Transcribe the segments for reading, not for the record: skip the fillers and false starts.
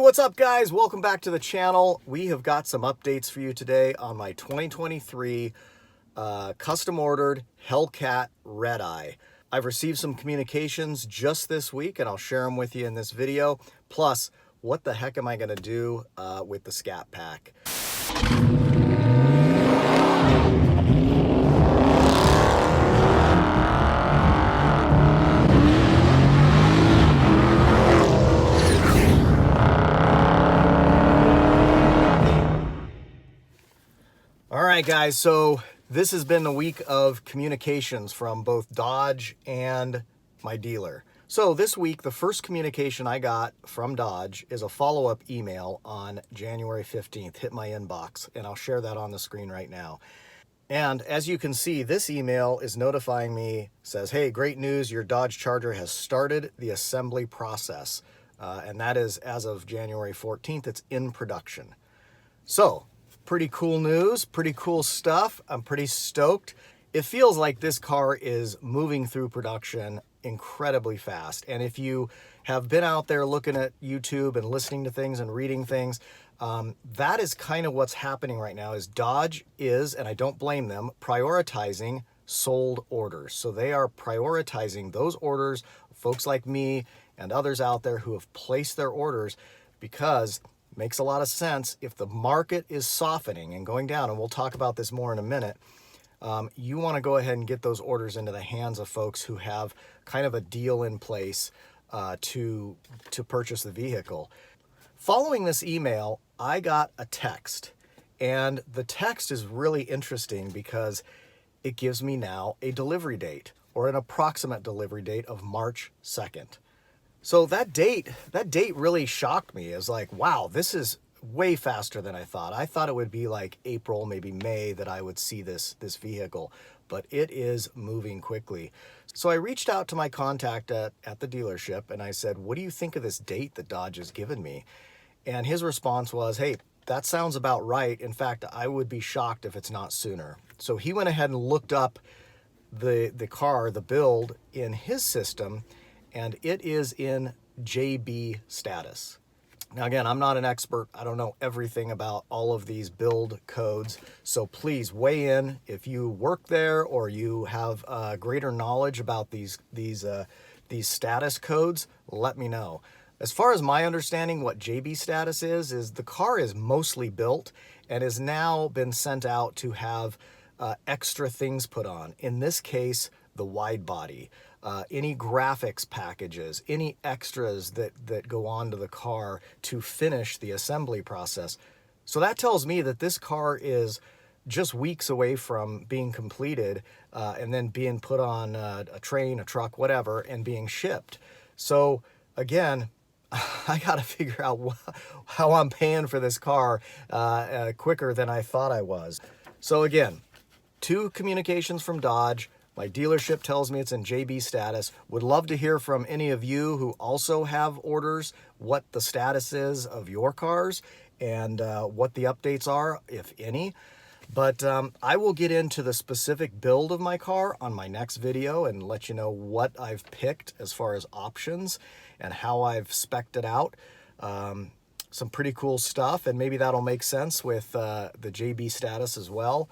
What's up, guys? Welcome back to the channel. We have got some updates for you today on my 2023 custom ordered Hellcat Redeye. I've received some communications just this week and I'll share them with you in this video. Plus, what the heck am I going to do with the Scat Pack? All right, guys, so this has been the week of communications from both Dodge and my dealer. So this week, the first communication I got from Dodge is a follow-up email on January 15th, hit my inbox, and I'll share that on the screen right now. And as you can see, this email is notifying me, says, hey, great news, your Dodge Charger has started the assembly process. And that is as of January 14th, it's in production. So, pretty cool news, pretty cool stuff. I'm pretty stoked. It feels like this car is moving through production incredibly fast. And if you have been out there looking at YouTube and listening to things and reading things, that is kind of what's happening right now is Dodge is, and I don't blame them, prioritizing sold orders. So they are prioritizing those orders, folks like me and others out there who have placed their orders, because makes a lot of sense. If the market is softening and going down, and we'll talk about this more in a minute, you want to go ahead and get those orders into the hands of folks who have kind of a deal in place to purchase the vehicle. Following this email, I got a text, and the text is really interesting because it gives me now a delivery date, or an approximate delivery date of March 2nd. So that date really shocked me. It was like, wow, this is way faster than I thought. I thought it would be like April, maybe May that I would see this vehicle, but it is moving quickly. So I reached out to my contact at the dealership and I said, what do you think of this date that Dodge has given me? And his response was, hey, that sounds about right. In fact, I would be shocked if it's not sooner. So he went ahead and looked up the car, the build in his system, and it is in JB status. Now again, I'm not an expert. I don't know everything about all of these build codes. So please weigh in if you work there or you have greater knowledge about these status codes, let me know. As far as my understanding, what JB status is the car is mostly built and has now been sent out to have extra things put on. In this case, the wide body. Any graphics packages, any extras that go onto the car to finish the assembly process. So that tells me that this car is just weeks away from being completed and then being put on a train, a truck, whatever, and being shipped. So again, I got to figure out how I'm paying for this car quicker than I thought I was. So again, 2 communications from Dodge. My dealership tells me it's in JB status. Would love to hear from any of you who also have orders, what the status is of your cars and what the updates are, if any. But I will get into the specific build of my car on my next video and let you know what I've picked as far as options and how I've spec'd it out. Some pretty cool stuff, and maybe that'll make sense with the JB status as well.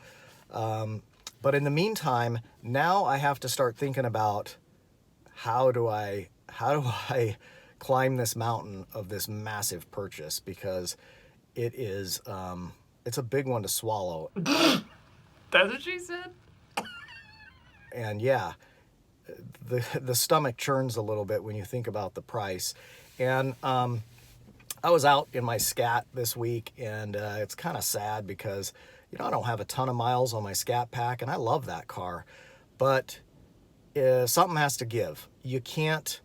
But in the meantime, now I have to start thinking about how do I climb this mountain of this massive purchase, because it is it's a big one to swallow. That's what she said. And yeah, the stomach churns a little bit when you think about the price. And I was out in my Scat this week, and it's kind of sad because I don't have a ton of miles on my Scat Pack, and I love that car, but something has to give. You can't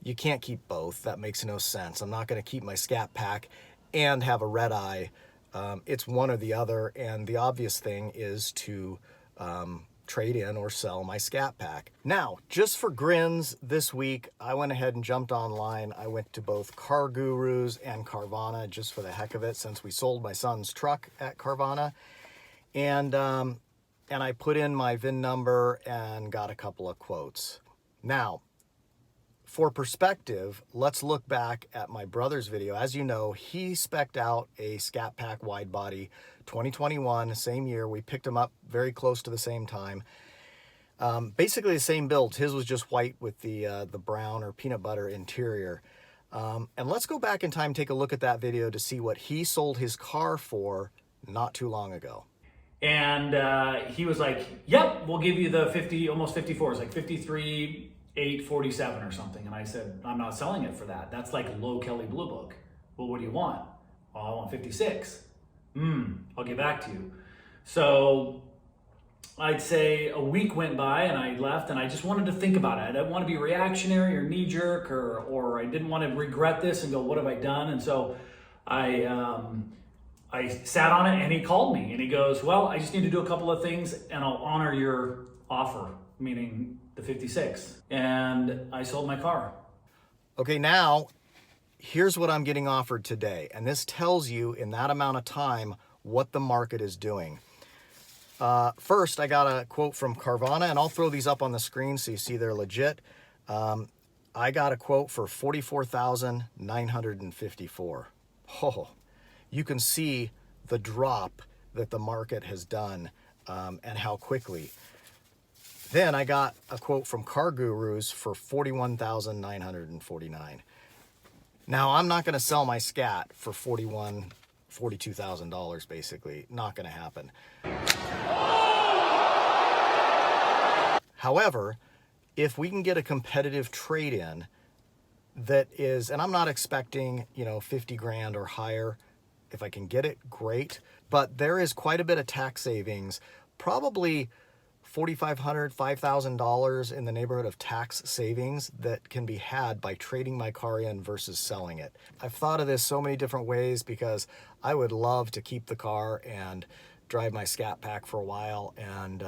keep both. That makes no sense. I'm not going to keep my Scat Pack and have a Redeye. It's one or the other, and the obvious thing is to trade in or sell my Scat Pack. Now, just for grins this week, I went ahead and jumped online. I went to both Car Gurus and Carvana just for the heck of it, since we sold my son's truck at Carvana. And I put in my VIN number and got a couple of quotes. Now, for perspective, let's look back at my brother's video. As you know, he spec'd out a Scat Pack wide body 2021, same year. We picked him up very close to the same time. Basically the same build. His was just white with the brown or peanut butter interior. And let's go back in time, take a look at that video to see what he sold his car for not too long ago. And he was like, yep, we'll give you the 50, almost 54. It's like 53,847 or something. And I said, I'm not selling it for that. That's like low Kelly Blue Book. Well, what do you want? Well, I want 56. I'll get back to you. So I'd say a week went by and I left and I just wanted to think about it. I didn't want to be reactionary or knee jerk or I didn't want to regret this and go, what have I done? And so I sat on it and he called me and he goes, well, I just need to do a couple of things and I'll honor your offer, meaning the 56. And I sold my car. Okay, now here's what I'm getting offered today. And this tells you in that amount of time what the market is doing. First, I got a quote from Carvana, and I'll throw these up on the screen so you see they're legit. I got a quote for $44,954. Oh, you can see the drop that the market has done and how quickly. Then I got a quote from Car Gurus for $41,949. Now, I'm not going to sell my Scat for $42,000 basically. Not going to happen. However, if we can get a competitive trade-in that is, and I'm not expecting, 50 grand or higher. If I can get it, great. But there is quite a bit of tax savings, probably $4,500, $5,000 in the neighborhood of tax savings that can be had by trading my car in versus selling it. I've thought of this so many different ways because I would love to keep the car and drive my Scat Pack for a while and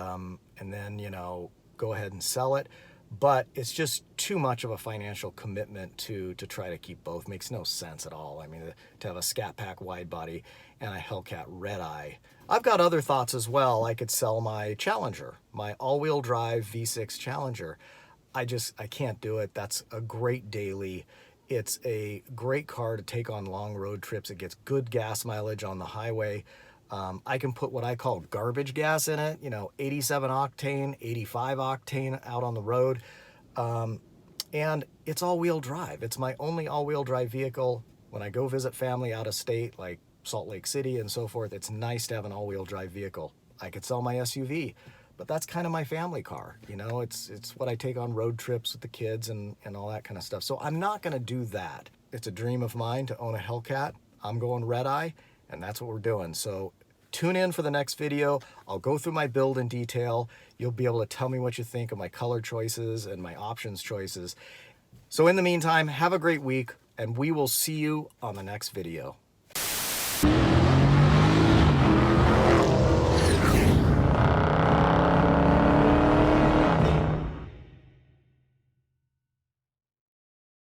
then, go ahead and sell it. But it's just too much of a financial commitment to try to keep both. Makes no sense at all. I mean, to have a Scat Pack wide body and a Hellcat Redeye. I've got other thoughts as well. I could sell my Challenger, my all-wheel drive V6 Challenger. I can't do it. That's a great daily. It's a great car to take on long road trips. It gets good gas mileage on the highway. I can put what I call garbage gas in it, 87 octane, 85 octane out on the road. And it's all-wheel drive. It's my only all-wheel drive vehicle. When I go visit family out of state, like Salt Lake City and so forth, it's nice to have an all-wheel drive vehicle. I could sell my SUV, but that's kind of my family car. It's what I take on road trips with the kids and all that kind of stuff. So I'm not going to do that. It's a dream of mine to own a Hellcat. I'm going Redeye, and that's what we're doing. So tune in for the next video. I'll go through my build in detail. You'll be able to tell me what you think of my color choices and my options choices. So in the meantime, have a great week, and we will see you on the next video.